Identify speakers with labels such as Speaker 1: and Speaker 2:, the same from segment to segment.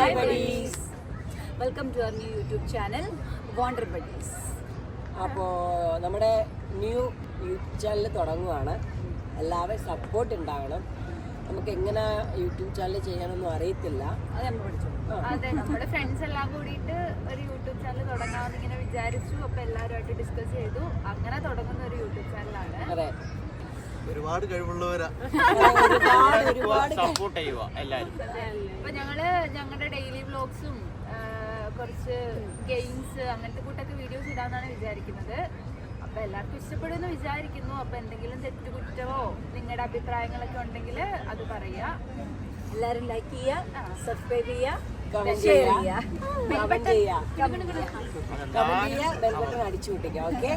Speaker 1: Hi buddies. Welcome to our new YouTube channel, Wonder Buddies.
Speaker 2: അപ്പോൾ നമ്മുടെ new YouTube channel തുടങ്ങുകയാണ്. എല്ലാവരും support ഉണ്ടാകണം. നമുക്ക് എങ്ങനെ യൂട്യൂബ് ചാനൽ ചെയ്യാനൊന്നും അറിയത്തില്ല.
Speaker 1: അത് നമ്മൾ പഠിച്ചു.
Speaker 3: അതെ, നമ്മുടെ ഫ്രണ്ട്സ് എല്ലാം കൂടിയിട്ട് ഒരു യൂട്യൂബ് ചാനൽ തുടങ്ങാമെന്ന് ഇങ്ങനെ വിചാരിച്ചു. അപ്പൊ എല്ലാവരുമായിട്ട് ഡിസ്കസ് ചെയ്തു. അങ്ങനെ തുടങ്ങുന്ന ഒരു യൂട്യൂബ് ചാനലാണ്.
Speaker 2: അതെ,
Speaker 4: ഒരുപാട് കഴിവുള്ളവരാ.
Speaker 2: ഒരുപാട്
Speaker 4: സപ്പോർട്ട് ചെയ്യുക എല്ലാവരും.
Speaker 3: അപ്പൊ ഞങ്ങളുടെ ഡെയിലി വ്ലോഗ്സും കുറച്ച് ഗെയിംസ് അങ്ങനത്തെ കൂട്ടൊക്കെ വീഡിയോസ് ഇടാന്നാണ് വിചാരിക്കുന്നത്. അപ്പൊ എല്ലാവർക്കും ഇഷ്ടപ്പെടുമെന്ന് വിചാരിക്കുന്നു. അപ്പൊ എന്തെങ്കിലും തെറ്റുകുറ്റമോ നിങ്ങളുടെ അഭിപ്രായങ്ങളൊക്കെ ഉണ്ടെങ്കിൽ അത് പറയാ.
Speaker 1: എല്ലാവരും ലൈക്ക് ചെയ്യുക, സബ്സ്ക്രൈബ് ചെയ്യുക,
Speaker 2: കമന്റ്
Speaker 1: ഷെയർ
Speaker 2: ചെയ്യുക,
Speaker 1: ചെയ്യുക,
Speaker 2: കമന്റ് ചെയ്യുക, ബെൽ ബട്ടൺ അടിച്ചു വിട്ടിക്കുക. ഓക്കെ,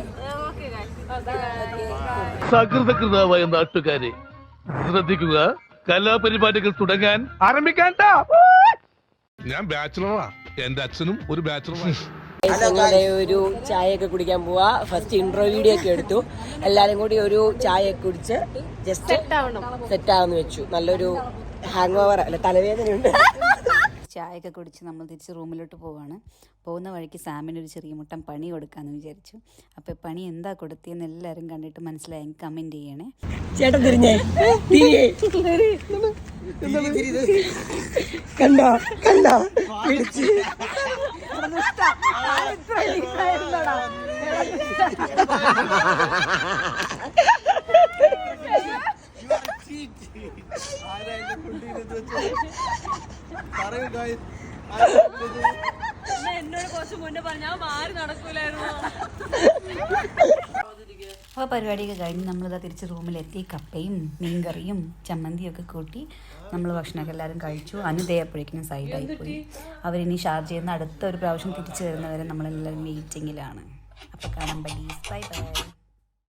Speaker 5: സകൃതകൃതാവായ നാട്ടുകാരെ ശ്രദ്ധിക്കുക, കലാപരിപാടികൾ തുടങ്ങാൻ ആരംഭിക്കാൻ. ഞാൻ ബാച്ചിലറാ, എന്റെ അച്ഛനും ഒരു ബാച്ചിലറാണ്.
Speaker 2: ഞങ്ങളുടെ ഒരു ചായയൊക്കെ കുടിക്കാൻ പോവാ. ഫസ്റ്റ് ഇൻട്രോ വീഡിയോ ഒക്കെ എടുത്തു. എല്ലാരും കൂടി ഒരു ചായയൊക്കെ കുടിച്ച് ജസ്റ്റ് സെറ്റ് ആവുന്ന വെച്ചു. നല്ലൊരു ഹാങ് ഓവർ അല്ല, തലവേദനയുണ്ട്.
Speaker 6: ചായയൊക്കെ കുടിച്ച് നമ്മൾ തിരിച്ച് റൂമിലോട്ട് പോവാണ്. പോകുന്ന വഴിക്ക് സാമിനൊരു ചെറിയ മുട്ടൻ പണി കൊടുക്കാമെന്ന് വിചാരിച്ചു. അപ്പോൾ പണി എന്താ കൊടുത്തിയെന്ന് എല്ലാവരും കണ്ടിട്ട് മനസ്സിലായി കമൻറ്റ് ചെയ്യണേ.
Speaker 2: ചേട്ടൻ തിരിഞ്ഞേ, കണ്ടോ കണ്ടോ പിടിച്ച്
Speaker 1: എന്നോട് കുറച്ച് മുന്നേ പറഞ്ഞാൽ മാറി നടക്കൂലായിരുന്നു.
Speaker 6: അപ്പോൾ പരിപാടിയൊക്കെ കഴിഞ്ഞ് നമ്മളിതാ തിരിച്ച് റൂമിലെത്തി. കപ്പയും മീൻകറിയും ചമ്മന്തിയും ഒക്കെ കൂട്ടി നമ്മൾ ഭക്ഷണമൊക്കെ എല്ലാവരും കഴിച്ചു. അനുദയപ്പോഴേക്കും സൈഡായിപ്പോയി. അവരിനി ഷാർജയിൽ നിന്ന് അടുത്ത ഒരു പ്രാവശ്യം തിരിച്ചു വരുന്നവരെ നമ്മളെല്ലാവരും വെയിറ്റിങ്ങിലാണ്. അപ്പോൾ കാണാൻ ബൈ ബൈ.